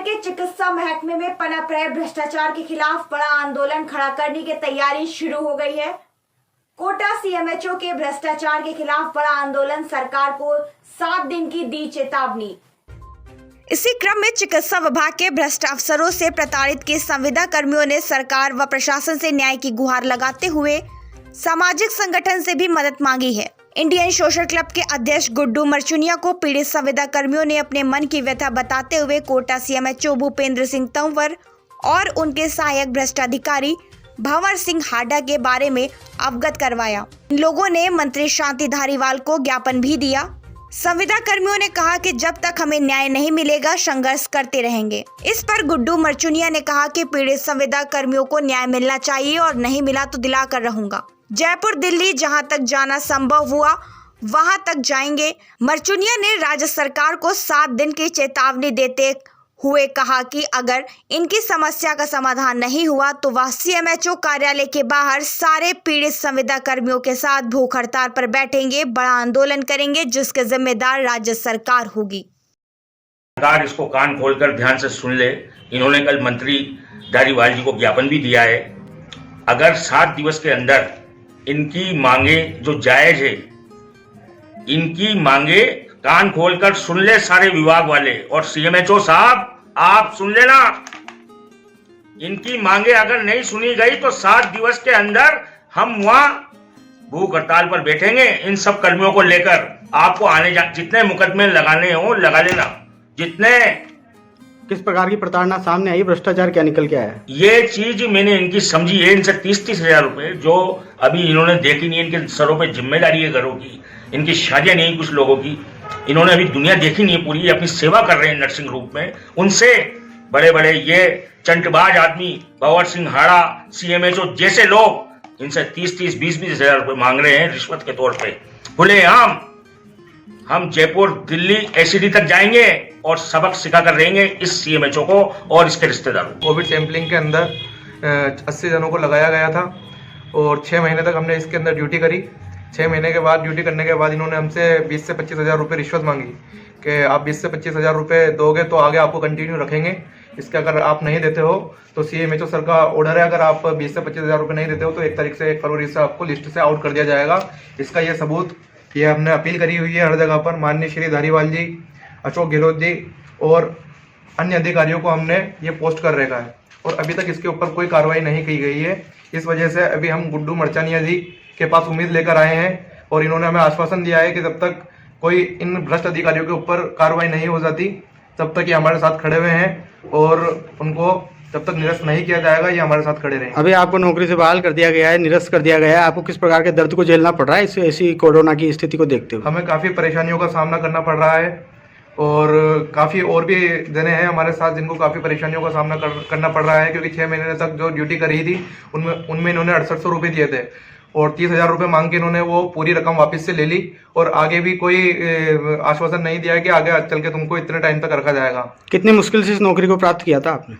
के चिकित्सा महकमे में पनप रहे भ्रष्टाचार के खिलाफ बड़ा आंदोलन खड़ा करने की तैयारी शुरू हो गई है। कोटा सीएमएचओ के भ्रष्टाचार के खिलाफ बड़ा आंदोलन, सरकार को 7 दिन की दी चेतावनी। इसी क्रम में चिकित्सा विभाग के भ्रष्ट अफसरों से प्रताड़ित के संविदा कर्मियों ने सरकार व प्रशासन से न्याय की गुहार लगाते हुए सामाजिक संगठन से भी मदद मांगी है। इंडियन सोशल क्लब के अध्यक्ष गुड्डू मरचुनिया को पीड़ित संविदा कर्मियों ने अपने मन की व्यथा बताते हुए कोटा सीएमएचओ भूपेंद्र सिंह तंवर और उनके सहायक भ्रष्ट अधिकारी भंवर सिंह हाडा के बारे में अवगत करवाया। इन लोगों ने मंत्री शांति धारीवाल को ज्ञापन भी दिया। संविदा कर्मियों ने कहा कि जब तक हमें न्याय नहीं मिलेगा संघर्ष करते रहेंगे। इस पर गुड्डू मरचुनिया ने कहा कि पीड़ित संविदा कर्मियों को न्याय मिलना चाहिए और नहीं मिला तो दिलाकर रहूंगा। जयपुर दिल्ली जहां तक जाना संभव हुआ वहां तक जाएंगे। मरचुनिया ने राज्य सरकार को 7 दिन की चेतावनी देते हुए कहा कि अगर इनकी समस्या का समाधान नहीं हुआ तो वह सीएमएचओ कार्यालय के बाहर सारे पीड़ित संविदा कर्मियों के साथ भूख हड़ताल पर बैठेंगे, बड़ा आंदोलन करेंगे, जिसके जिम्मेदार राज्य सरकार होगी। सरकार इसको कान खोलकर ध्यान से सुन ले। इन्होंने कल मंत्री धारीवाल जी को ज्ञापन भी दिया है। अगर 7 दिवस के अंदर इनकी मांगे जो जायज है, इनकी मांगे कान खोलकर सुन ले सारे विभाग वाले, और सीएमएचओ साहब आप सुन लेना, इनकी मांगे अगर नहीं सुनी गई तो 7 दिवस के अंदर हम वहां भूख हड़ताल पर बैठेंगे इन सब कर्मियों को लेकर। आपको आने जितने मुकदमे लगाने हो लगा लेना, जितने। किस प्रकार की प्रताड़ना सामने आई, भ्रष्टाचार क्या निकल के आया? ये चीज मैंने इनकी समझी है। इनसे 30-30 हजार रुपए जो अभी इन्होंने देखी नहीं, इनके सरों पे जिम्मेदारी है घरों की, इनकी शादियां नहीं कुछ लोगों की, इन्होंने अभी दुनिया देखी नहीं है पूरी, ये अपनी सेवा कर रहे हैं नर्सिंग रूप में। उनसे बड़े बड़े ये चंटबाज आदमी भंवर सिंह हाड़ा, सीएमएचओ जैसे लोग इनसे 30-30, 20-20 हजार रुपए मांग रहे हैं रिश्वत के तौर पे। खुलेआम हम जयपुर दिल्ली एसीडी तक जाएंगे और सबक सिखा कर रहेंगे इस सीएमएचओ को और इसके रिश्तेदारों को। कोविड सैंपलिंग के अंदर 80 जनों को लगाया गया था और 6 महीने तक हमने इसके अंदर ड्यूटी करी। 6 महीने के बाद ड्यूटी करने के बाद इन्होंने हमसे 20 से 25 हजार रुपये रिश्वत मांगी कि आप 20 से 25 हजार रुपये दोगे तो आगे आपको कंटिन्यू रखेंगे, इसके अगर आप नहीं देते हो तो सीएमएचओ सर का ऑर्डर है, अगर आप 20 से 25 हजार रुपये नहीं देते हो तो 1 तारीख से 1 फरवरी से आपको लिस्ट से आउट कर दिया जाएगा। इसका ये सबूत ये हमने अपील करी हुई है हर जगह पर। माननीय श्री धारीवाल जी, अशोक गहलोत जी और अन्य अधिकारियों को हमने ये पोस्ट कर रखा है और अभी तक इसके ऊपर कोई कार्रवाई नहीं की गई है। इस वजह से अभी हम गुड्डू मरचानिया जी के पास उम्मीद लेकर आए हैं और इन्होंने हमें आश्वासन दिया है कि जब तक कोई इन भ्रष्ट अधिकारियों के ऊपर कार्रवाई नहीं हो जाती तब तक ये हमारे साथ खड़े हुए हैं और उनको जब तक निरस्त नहीं किया जाएगा ये हमारे साथ खड़े रहेंगे। अभी आपको नौकरी से बहाल कर दिया गया है, निरस्त कर दिया गया है, आपको किस प्रकार के दर्द को झेलना पड़ रहा है इस ऐसी कोरोना की स्थिति को देखते हुए? हमें काफ़ी परेशानियों का सामना करना पड़ रहा है और काफ़ी और भी जने हैं हमारे साथ जिनको काफ़ी परेशानियों का सामना करना पड़ रहा है, क्योंकि 6 महीने तक जो ड्यूटी करी थी उनमें इन्होंने 6800 रुपये दिए थे और 30 हजार रुपये मांग के इन्होंने वो पूरी रकम वापस से ले ली और आगे भी कोई आश्वासन नहीं दिया कि आगे चल के तुमको इतने टाइम तक रखा जाएगा। कितनी मुश्किल से इस नौकरी को प्राप्त किया था आपने?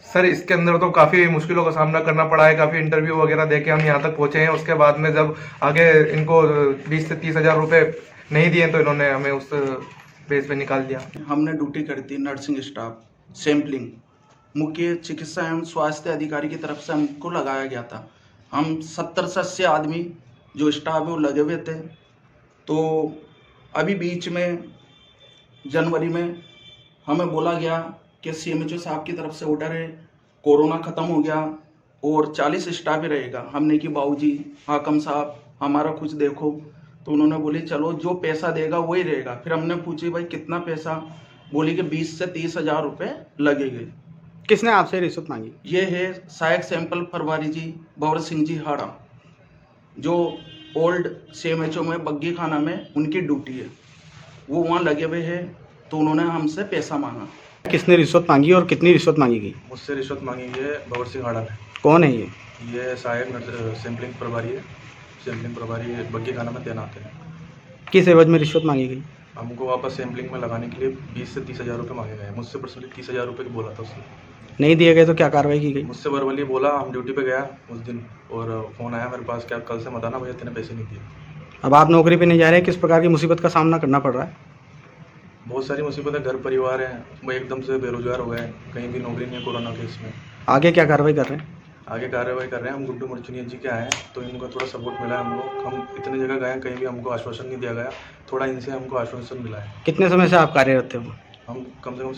सर इसके अंदर तो काफ़ी मुश्किलों का सामना करना पड़ा है, काफ़ी इंटरव्यू वगैरह देके हम यहाँ तक पहुँचे हैं। उसके बाद में जब आगे इनको 20 से 30 हजार रुपये नहीं दिए तो इन्होंने हमें उस बेस पे निकाल दिया। हमने ड्यूटी करी थी नर्सिंग स्टाफ सैम्पलिंग, मुख्य चिकित्सा एवं स्वास्थ्य अधिकारी की तरफ से हमको लगाया गया था। हम 70 से 80 आदमी जो स्टाफ है वो लगे हुए थे। तो अभी बीच में जनवरी में हमें बोला गया कि सीएमएचओ साहब की तरफ से ऑर्डर है, कोरोना ख़त्म हो गया और 40 स्टाफ ही रहेगा। हमने कि बाबूजी हाकम साहब हमारा कुछ देखो, तो उन्होंने बोली चलो जो पैसा देगा वही रहेगा। फिर हमने पूछी भाई कितना पैसा, बोली कि 20 से 30 हजार रुपये लगेंगे। किसने आपसे रिश्वत मांगी? ये है सहायक सैंपल प्रभारी जी भंवर सिंह जी हाड़ा, जो ओल्ड सीएमएचओ में बग्गी खाना में उनकी ड्यूटी है, वो वहाँ लगे हुए हैं। तो उन्होंने हमसे पैसा मांगा। किसने रिश्वत मांगी और कितनी रिश्वत मांगी गई? मुझसे रिश्वत मांगी गई है भंवर सिंह हाड़ा ने। कौन है ये? ये सहायक सैंपलिंग प्रभारी है, सैंपलिंग प्रभारी बग्गी खाना में तैनात है। किस एवज में रिश्वत मांगी गई? हमको वापस सैंपलिंग में लगाने के लिए 20 से 30 हजार रुपये मांगे गए। मुझसे पर्सनली 30 हजार रुपये बोला था उसने। नहीं दिए गए तो क्या कार्रवाई की गई? मुझसे वर्बली बोला, हम ड्यूटी पे गया उस दिन और फ़ोन आया मेरे पास, क्या कल से मत आना भैया, तेने पैसे नहीं दिए। अब आप नौकरी पे नहीं जा रहे, किस प्रकार की मुसीबत का सामना करना पड़ रहा है? बहुत सारी मुसीबतें, घर परिवार है, वो एकदम से बेरोजगार हो गए हैं, कहीं भी नौकरी नहीं है कोरोना के इसमें। आगे क्या कार्रवाई कर रहे हैं? आगे कार्रवाई कर रहे हैं हम। गुड्डू मर्चुनिया जी के आए हैं तो इनका थोड़ा सपोर्ट मिला है हम लोग। हम इतने जगह गए हैं, कहीं भी हमको आश्वासन नहीं दिया गया, थोड़ा इनसे हमको आश्वासन मिला है। कितने समय से आप कार्यरत थे? हम कम से कम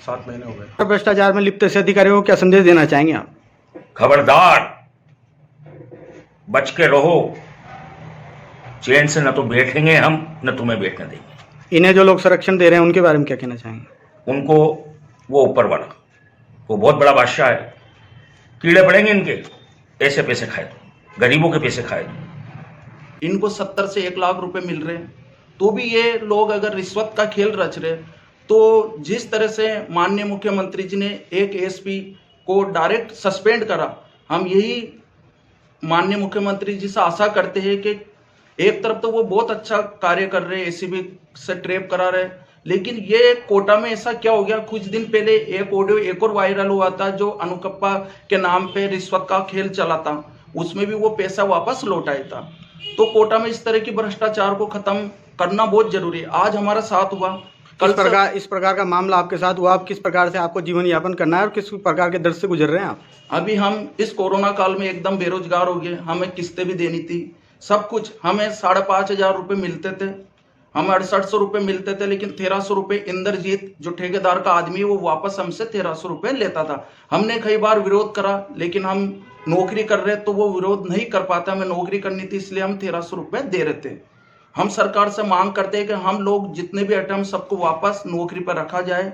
7 महीने हो गए। भ्रष्टाचार में लिप्त ऐसे अधिकारियों को क्या संदेश देना चाहेंगे आप? खबरदार, बच के रहो। चैन से न तो बैठेंगे हम, न तुम्हें बैठने देंगे। इन्हें जो लोग संरक्षण दे रहे हैं उनके बारे में क्या कहना चाहेंगे? उनको वो ऊपर वाला, वो बहुत बड़ा बादशाह है। कीड़े पड़ेंगे इनके, ऐसे पैसे खाए तो, गरीबों के पैसे खाए तो। इनको 70 से 1 लाख रुपए मिल रहे हैं, तो भी ये लोग अगर रिश्वत का खेल रच रहे, तो जिस तरह से माननीय मुख्यमंत्री जी ने एक एसपी को डायरेक्ट सस्पेंड करा, हम यही माननीय मुख्यमंत्री जी से आशा करते हैं कि एक तरफ तो वो बहुत अच्छा कार्य कर रहे हैं, एसीबी से ट्रैप करा रहे, लेकिन ये कोटा में ऐसा क्या हो गया? कुछ दिन पहले एक ऑडियो एक और वायरल हुआ था जो अनुकंपा के नाम पे रिश्वत का खेल चला था, उसमें भी वो पैसा वापस लौटाया था। तो कोटा में इस तरह की भ्रष्टाचार को खत्म करना बहुत जरूरी है। आज हमारा साथ हुआ, कल इस प्रकार का मामला आपके साथ हुआ, आप किस प्रकार से आपको जीवन यापन करना है और किस प्रकार के दर्द से गुजर रहे हैं आप? अभी हम इस कोरोना काल में एकदम बेरोजगार हो गए, हमें किस्तें भी देनी थी, सब कुछ। हमें 5,500 रुपये मिलते थे, हमें 6800 रुपये मिलते थे, लेकिन 1300 रुपये इंद्रजीत जो ठेकेदार का आदमी है वो वापस हमसे 1300 रुपये लेता था। हमने कई बार विरोध करा, लेकिन हम नौकरी कर रहे तो वो विरोध नहीं कर पाता। हमें नौकरी करनी थी, इसलिए हम 1300 रुपये दे रहे थे। हम सरकार से मांग करते हैं कि हम लोग जितने भी आइटम सबको वापस नौकरी पर रखा जाए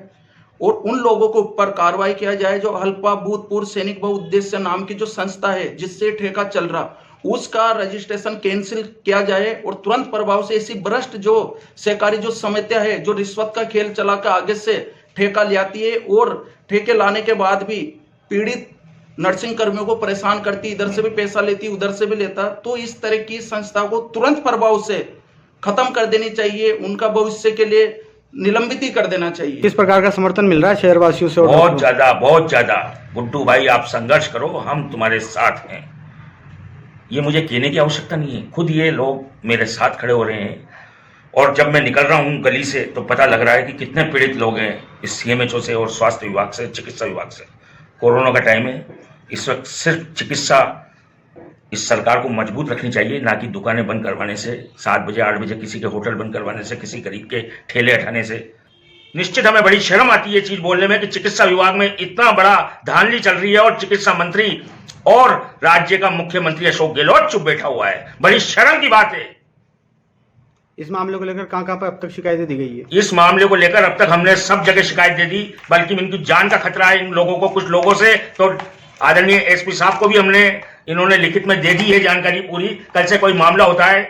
और उन लोगों के ऊपर कार्रवाई किया जाए जो हल्पा भूतपूर्व सैनिक बहुउद्देश्य नाम की जो संस्था है जिससे ठेका चल रहा, उसका रजिस्ट्रेशन कैंसिल किया जाए और तुरंत प्रभाव से ऐसी भ्रष्ट जो सहकारी जो समितियां है जो रिश्वत का खेल चला कर आगे से ठेका ले आती है और ठेके लाने के बाद भी पीड़ित नर्सिंग कर्मियों को परेशान करती, इधर से भी पैसा लेती उधर से भी लेता, तो इस तरह की संस्था को तुरंत प्रभाव से खत्म कर देनी चाहिए, उनका भविष्य के लिए निलंबित ही कर देना चाहिए। किस प्रकार का समर्थन मिल रहा है शहरवासियों से? बहुत ज्यादा। गुड्डू भाई आप संघर्ष करो, हम तुम्हारे साथ हैं। ये मुझे कहने की आवश्यकता नहीं है, खुद ये लोग मेरे साथ खड़े हो रहे हैं। और जब मैं निकल रहा हूँ गली से तो पता लग रहा है कि कितने पीड़ित लोग हैं इस सीएमएचओ से और स्वास्थ्य विभाग से, चिकित्सा विभाग से। कोरोना का टाइम है, इस वक्त सिर्फ चिकित्सा इस सरकार को मजबूत रखनी चाहिए, ना कि दुकानें बंद करवाने से, 7 बजे 8 बजे किसी के होटल बंद करवाने से, किसी गरीब के ठेले हटाने से। निश्चित हमें बड़ी शर्म आती है ये चीज बोलने में कि चिकित्सा विभाग में इतना बड़ा धांधली चल रही है और चिकित्सा मंत्री और राज्य का मुख्यमंत्री अशोक गहलोत चुप बैठा हुआ है। बड़ी शर्म की बात है। इस मामले को लेकर कहां पर अब तक शिकायतें दी गई है? इस मामले को लेकर अब तक हमने सब जगह शिकायत दे दी, बल्कि इनकी जान का खतरा है इन लोगों को। कुछ लोगों से तो आदरणीय एसपी साहब को भी इन्होंने लिखित में दे दी है जानकारी पूरी। कल से कोई मामला होता है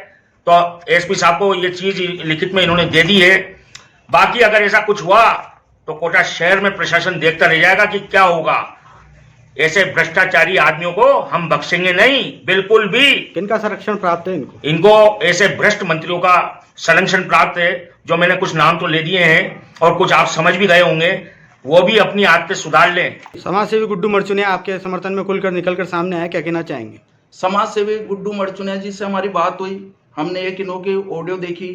तो एसपी साहब को ये चीज लिखित में इन्होंने दे दी है। बाकी अगर ऐसा कुछ हुआ तो कोटा शहर में प्रशासन देखता रह जाएगा कि क्या होगा। ऐसे भ्रष्टाचारी आदमियों को हम बख्शेंगे नहीं, बिल्कुल भी। किनका संरक्षण प्राप्त है इनको ऐसे भ्रष्ट मंत्रियों का संरक्षण प्राप्त है, जो मैंने कुछ नाम तो ले दिए हैं और कुछ आप समझ भी गए होंगे, वो भी अपनी आदतें सुधार लें। समाज सेवी गुड्डू मर्चुनिया आपके समर्थन में खुलकर निकलकर सामने आया, क्या कहना चाहेंगे? समाज सेवी गुड्डू मर्चुनिया जी से हमारी बात हुई, हमने एक इन्होंने ऑडियो देखी,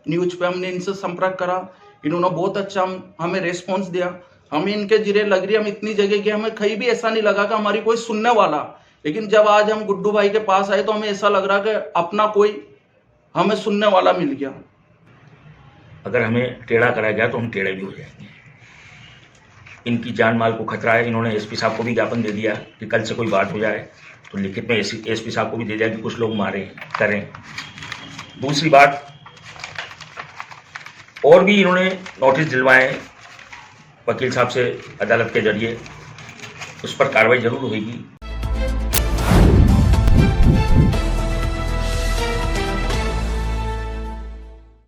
न्यूज पे हमने इनसे संपर्क करा, इन्होंने बहुत अच्छा हमें रेस्पॉन्स दिया। हमें इनके जिरे लग रही, हम इतनी जगह गए, हमें कहीं भी ऐसा नहीं लगा कि हमारी कोई सुनने वाला। लेकिन जब आज हम गुड्डू भाई के पास आए तो हमें ऐसा लग रहा कि अपना कोई हमें सुनने वाला मिल गया। अगर हमें टेढ़ा करा गया तो हम टेढ़े भी हो जाएंगे। इनकी जान माल को खतरा है। इन्होंने एसपी साहब को भी ज्ञापन दे दिया कि कल से कोई बात हो जाए तो लिखित में एसपी साहब को भी दे दिया कि कुछ लोग मारे करें। दूसरी बात, और भी इन्होंने नोटिस दिलवाए वकील साहब से अदालत के जरिए, उस पर कार्रवाई जरूर होगी।